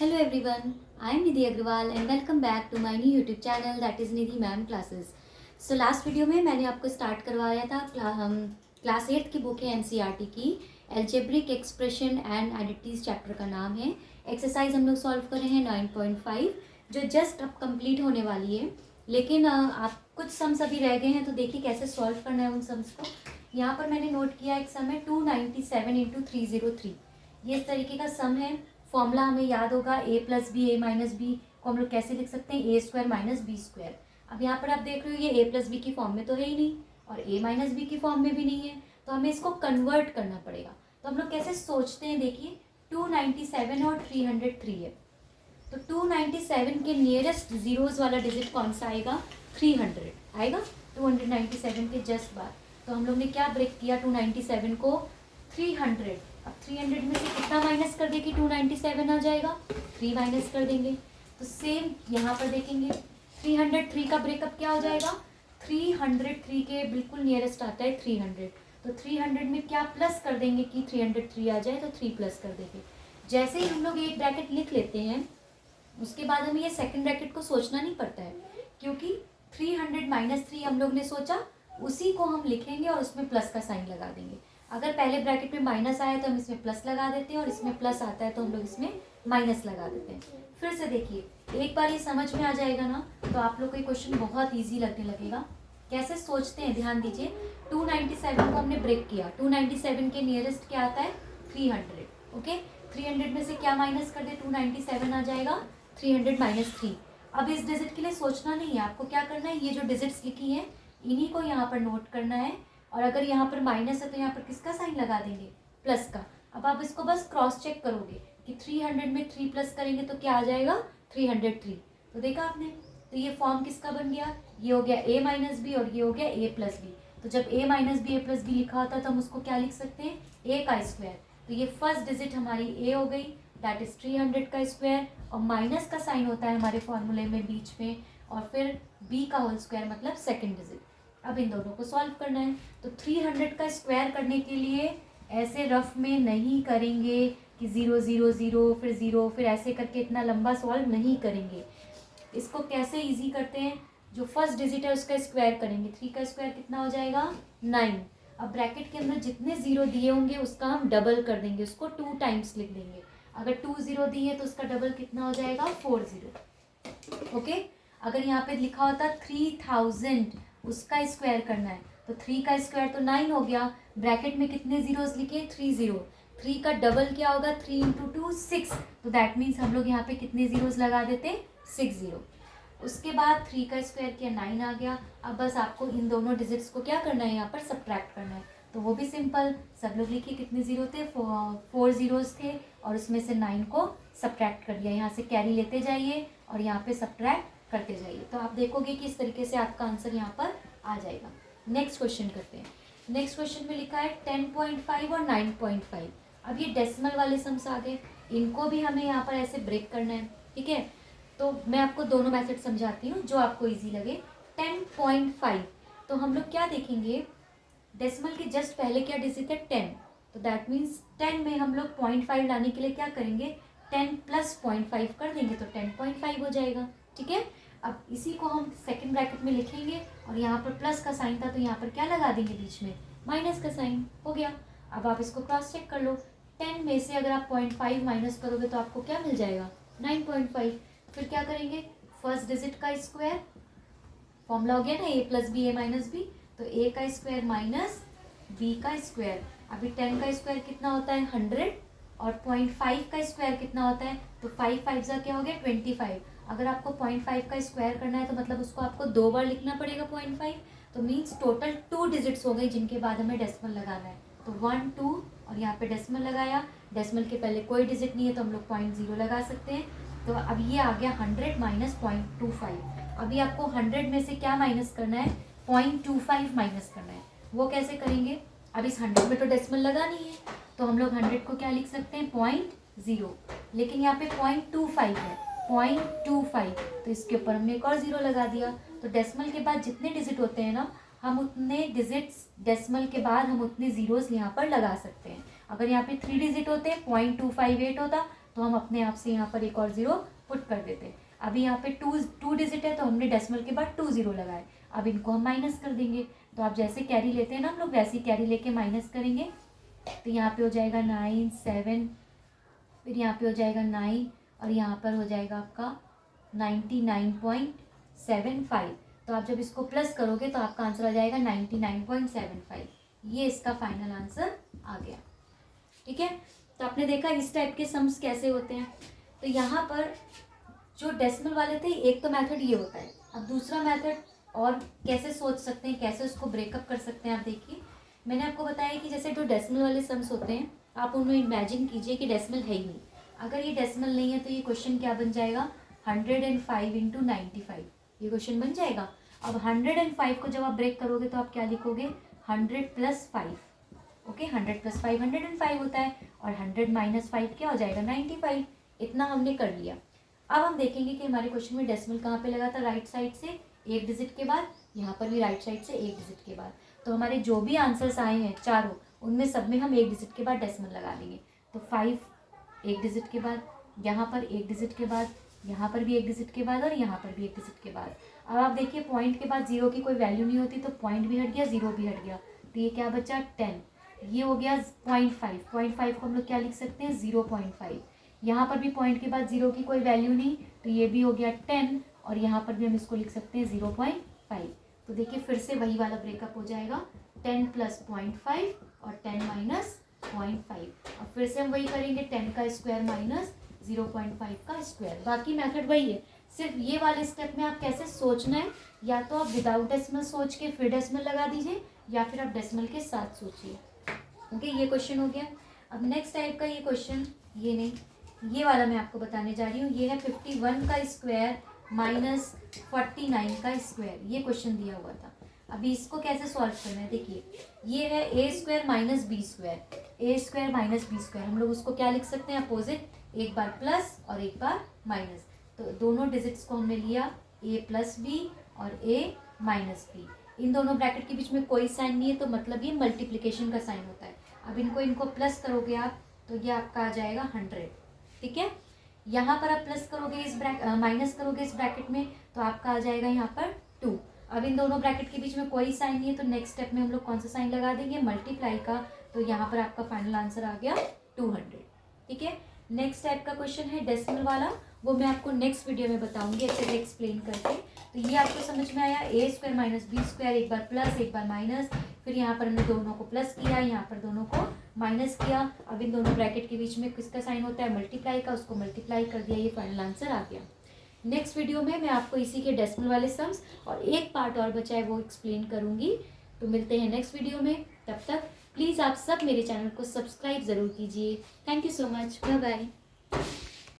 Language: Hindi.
Hello everyone, I am Nidhi Agrawal and welcome back to my new YouTube channel that is Nidhi Ma'am Classes. So last video में मैंने आपको स्टार्ट करवाया था क्लास 8 की बुक है एनसीईआरटी की algebraic expression and identities chapter का नाम है। एक्सरसाइज हम लोग सॉल्व कर रहे हैं 9.5 जो जस्ट अब कंप्लीट होने वाली है, लेकिन आप कुछ सम्स अभी रह गए हैं तो देखिए कैसे सॉल्व करना है उन सम्स को। यहाँ पर मैंने नोट किया एक सम है 297 इंटू 303। ये इस तरीके का सम है। फॉर्मूला हमें याद होगा ए प्लस बी, ए माइनस बी को हम लोग कैसे लिख सकते हैं, ए स्क्वायर माइनस बी स्क्वायर। अब यहाँ पर आप देख रहे हो ये ए प्लस बी की फॉर्म में तो है ही नहीं और ए माइनस बी की फॉर्म में भी नहीं है, तो हमें इसको कन्वर्ट करना पड़ेगा। तो हम लोग कैसे सोचते हैं, देखिए 297 और 303 है, तो 297 के नियरेस्ट जीरोज वाला डिजिट कौन सा आएगा, 300 आएगा 297 के जस्ट बाद। तो हम लोग ने क्या ब्रेक किया, 297 को 300। अब 300 में से कितना माइनस कर देगी, 297 आ जाएगा, 3 माइनस कर देंगे। तो सेम यहाँ पर देखेंगे 303 का ब्रेकअप क्या हो जाएगा, 303 के बिल्कुल नियरेस्ट आता है 300, तो 300 में क्या प्लस कर देंगे कि 303 आ जाए, तो 3 प्लस कर देंगे। जैसे ही हम लोग एक ब्रैकेट लिख लेते हैं उसके बाद हमें ये सेकंड ब्रैकेट को सोचना नहीं पड़ता है, क्योंकि 300 माइनस 3 हम लोग ने सोचा उसी को हम लिखेंगे और उसमें प्लस का साइन लगा देंगे। अगर पहले ब्रैकेट में माइनस आया तो हम इसमें प्लस लगा देते हैं और इसमें प्लस आता है तो हम लोग इसमें माइनस लगा देते हैं। फिर से देखिए एक बार ये समझ में आ जाएगा ना तो आप लोग को ये क्वेश्चन बहुत ईजी लगने लगेगा। कैसे सोचते हैं ध्यान दीजिए, 297 को हमने ब्रेक किया, 297 के नियरेस्ट क्या आता है 300। ओके, 300 में से क्या माइनस कर दे, 297 आ जाएगा, 300 माइनस 3। अब इस डिजिट के लिए सोचना नहीं है, आपको क्या करना है, ये जो डिजिट्स लिखी हैं इन्हीं को यहाँ पर नोट करना है, और अगर यहाँ पर माइनस है तो यहाँ पर किसका साइन लगा देंगे, प्लस का। अब आप इसको बस क्रॉस चेक करोगे कि 300 में 3 प्लस करेंगे तो क्या आ जाएगा, 303। तो देखा आपने, तो ये फॉर्म किसका बन गया, ये हो गया ए माइनस बी और ये हो गया ए प्लस बी। तो जब A minus B A plus B लिखा होता है तो हम उसको क्या लिख सकते हैं, ए का स्क्वायर। तो ये फर्स्ट डिजिट हमारी ए हो गई, दैट इज 300 का स्क्वायर, और माइनस का साइन होता है हमारे फॉर्मूले में बीच में, और फिर बी का होल स्क्वायर मतलब सेकेंड डिजिट। अब इन दोनों को सॉल्व करना है, तो 300 का स्क्वायर करने के लिए ऐसे रफ में नहीं करेंगे कि 0 0 0 फिर 0 फिर ऐसे करके इतना लंबा सॉल्व नहीं करेंगे। इसको कैसे इजी करते हैं, जो फर्स्ट डिजिट है उसका स्क्वायर करेंगे, 3 का स्क्वायर कितना हो जाएगा 9। अब ब्रैकेट के अंदर जितने जीरो दिए होंगे उसका हम डबल कर देंगे, उसको 2 टाइम्स लिख देंगे। अगर 2 0 दिए तो उसका डबल कितना हो जाएगा 4 0। ओके, अगर यहाँ पे लिखा होता 3000 उसका स्क्वायर करना है तो 3 का स्क्वायर तो 9 हो गया, ब्रैकेट में कितने जीरोस लिखे 3 0, 3 का डबल क्या होगा 3 इंटू 2 6, तो दैट मीन्स हम लोग यहाँ पे कितने जीरोस लगा देते 6 0। उसके बाद 3 का स्क्वायर किया 9 आ गया। अब बस आपको इन दोनों डिजिट्स को क्या करना है, यहाँ पर सब्ट्रैक्ट करना है, तो वो भी सिंपल, सब लोग लिखिए कितने जीरो थे, 4 जीरोस थे और उसमें से 9 को सब्ट्रैक्ट कर दिया। यहाँ से कैरी लेते जाइए और यहाँ पे सब्ट्रैक्ट करते जाइए, तो आप देखोगे कि इस तरीके से आपका आंसर यहाँ पर आ जाएगा। नेक्स्ट क्वेश्चन करते हैं। नेक्स्ट क्वेश्चन में लिखा है 10.5 और 9.5। अब ये डेसिमल वाले सम्स आ गए, इनको भी हमें यहाँ पर ऐसे ब्रेक करना है, ठीक है। तो मैं आपको दोनों मेथड समझाती हूँ जो आपको इजी लगे। 10.5 तो हम लोग क्या देखेंगे, डेसिमल के जस्ट पहले क्या डिजिट है 10, तो दैट मीन्स 10 में हम लोग 0.5 लाने के लिए क्या करेंगे, 10 प्लस 0.5 कर देंगे तो 10.5 हो जाएगा, ठीक है। अब इसी को हम सेकंड ब्रैकेट में लिखेंगे और यहाँ पर प्लस का साइन था तो यहाँ पर क्या लगा देंगे बीच में, माइनस का साइन, हो गया। अब आप इसको क्रॉस चेक कर लो, 10 में से अगर आप 0.5 माइनस करोगे तो आपको क्या मिल जाएगा 9.5। फिर क्या करेंगे, फर्स्ट डिजिट का स्क्वायर, फॉर्मूला हो गया ना ए प्लस बी ए माइनस बी, तो ए का स्क्वायर माइनस बी का स्क्वायर। अभी 10 का स्क्वायर कितना होता है 100 और 0.5 का स्क्वायर कितना होता है, तो 5 5 जा क्या हो गया 25। अगर आपको 0.5 का स्क्वायर करना है तो मतलब उसको आपको 2 बार लिखना पड़ेगा 0.5, तो मीन्स टोटल 2 डिजिट्स हो गई जिनके बाद हमें डेसिमल लगाना है। तो 1 2 और यहाँ पे डेसिमल लगाया, डेसिमल के पहले कोई डिजिट नहीं है तो हम लोग 0.0 लगा सकते हैं। तो अब ये आ गया 100 माइनस 0.25। अभी आपको 100 में से क्या माइनस करना है, 0.25 माइनस करना है। वो कैसे करेंगे, अब इस 100 में तो डेसिमल लगा नहीं है तो हम लोग 100 को क्या लिख सकते हैं 0.0, लेकिन यहाँ पे 0.25 है, 0.25, तो इसके ऊपर हमने एक और जीरो लगा दिया। तो डेसिमल के बाद जितने डिजिट होते हैं ना, हम उतने डिजिट्स डेसिमल के बाद हम उतने जीरोस यहाँ पर लगा सकते हैं। अगर यहाँ पे 3 डिजिट होते हैं 0.258 होता तो हम अपने आप से यहाँ पर एक और 0 पुट कर देते हैं। अभी यहाँ पे टू डिजिट है तो हमने डेसिमल के बाद 2 0 लगाए। अब इनको हम माइनस कर देंगे। तो आप जैसे कैरी लेते हैं ना हम लोग, वैसे ही कैरी लेके माइनस करेंगे। तो यहाँ पे हो जाएगा 9 7, फिर यहाँ पे हो जाएगा 9 और यहाँ पर हो जाएगा आपका 99.75। तो आप जब इसको प्लस करोगे तो आपका आंसर आ जाएगा 99.75। ये इसका फाइनल आंसर आ गया। ठीक है, तो आपने देखा इस टाइप के सम्स कैसे होते हैं। तो यहाँ पर जो डेसिमल वाले थे, एक तो मेथड ये होता है। अब दूसरा मेथड और कैसे सोच सकते हैं, कैसे उसको ब्रेकअप कर सकते हैं, आप देखिए। मैंने आपको बताया कि जैसे जो डेसिमल वाले सम्स होते हैं, आप उनमें इमेजिन कीजिए कि डेसिमल है ही नहीं। अगर ये डेसिमल नहीं है तो ये क्वेश्चन क्या बन जाएगा, 105 × 95, ये क्वेश्चन बन जाएगा। अब 105 को जब आप ब्रेक करोगे तो आप क्या लिखोगे, 100 + 5। ओके, 100 + 5 105 होता है, और 100 - 5 क्या हो जाएगा, 95। इतना हमने कर लिया। अब हम देखेंगे कि हमारे क्वेश्चन में डेसिमल कहाँ पे लगा था, राइट साइड से एक डिजिट के बाद, यहाँ पर भी राइट साइड से एक डिजिट के बाद। तो हमारे जो भी आंसर्स आए हैं चारों, उनमें सब में हम एक डिजिट के बाद डेसिमल लगा देंगे। तो 5 एक डिजिट के बाद, यहाँ पर एक डिजिट के बाद, यहाँ पर भी एक डिजिट के बाद, और यहाँ पर भी एक डिजिट के बाद। अब आप देखिए पॉइंट के बाद 0 की कोई वैल्यू नहीं होती, तो पॉइंट भी हट गया, 0 भी हट गया, तो ये क्या बचा, 10। ये हो गया 0.5 को हम लोग क्या लिख सकते हैं, 0.5। यहाँ पर भी पॉइंट के बाद 0 की कोई वैल्यू नहीं, तो ये भी हो गया 10, और यहाँ पर भी हम इसको लिख सकते हैं 0.5। तो देखिए फिर से वही वाला ब्रेकअप हो जाएगा, 10 + 0.5 और 10 - 0.5। अब फिर से हम वही करेंगे, 10 का स्क्वायर माइनस 0.5 का स्क्वायर। बाकी मेथड वही है, सिर्फ ये वाले स्टेप में आप कैसे सोचना है, या तो आप विदाउट डेसिमल सोच के फिर डेसिमल लगा दीजिए, या फिर आप डेसिमल के साथ सोचिए। ओके, ये क्वेश्चन हो गया। अब नेक्स्ट टाइप का ये क्वेश्चन, ये नहीं, ये वाला मैं आपको बताने जा रही हूँ। ये है 51 का स्क्वायर माइनस 49 का स्क्वायर। ये क्वेश्चन दिया हुआ था। अभी इसको कैसे सॉल्व करना है, देखिए ये है a² - b², a² - b²। हम लोग उसको क्या लिख सकते हैं, अपोजिट, एक बार प्लस और एक बार माइनस। तो दोनों डिजिट्स को हमने लिया, a + b और a - b। इन दोनों ब्रैकेट के बीच में कोई साइन नहीं है, तो मतलब ये मल्टीप्लिकेशन का साइन होता है। अब इनको प्लस करोगे आप, तो ये आपका आ जाएगा 100। ठीक है, यहाँ पर आप प्लस करोगे माइनस करोगे इस ब्रैकेट में, तो आपका आ जाएगा यहाँ पर 2। अब इन दोनों ब्रैकेट के बीच में कोई साइन नहीं है, तो नेक्स्ट स्टेप में हम लोग कौन सा साइन लगा देंगे, मल्टीप्लाई का। तो यहाँ पर आपका फाइनल आंसर आ गया 200। ठीक है, नेक्स्ट टाइप का क्वेश्चन है डेसिमल वाला, वो मैं आपको नेक्स्ट वीडियो में बताऊंगी अच्छे से एक्सप्लेन करके। तो ये आपको समझ में आया, a² - b², एक बार प्लस एक बार माइनस, फिर यहाँ पर हमने दोनों को प्लस किया, यहाँ पर दोनों को माइनस किया। अब इन दोनों ब्रैकेट के बीच में किसका साइन होता है, मल्टीप्लाई का, उसको मल्टीप्लाई कर दिया, ये फाइनल आंसर आ गया। नेक्स्ट वीडियो में मैं आपको इसी के डेसिमल वाले सम्स और एक पार्ट और बचा है वो एक्सप्लेन करूँगी। तो मिलते हैं नेक्स्ट वीडियो में, तब तक प्लीज़ आप सब मेरे चैनल को सब्सक्राइब ज़रूर कीजिए। Thank you so much, bye bye.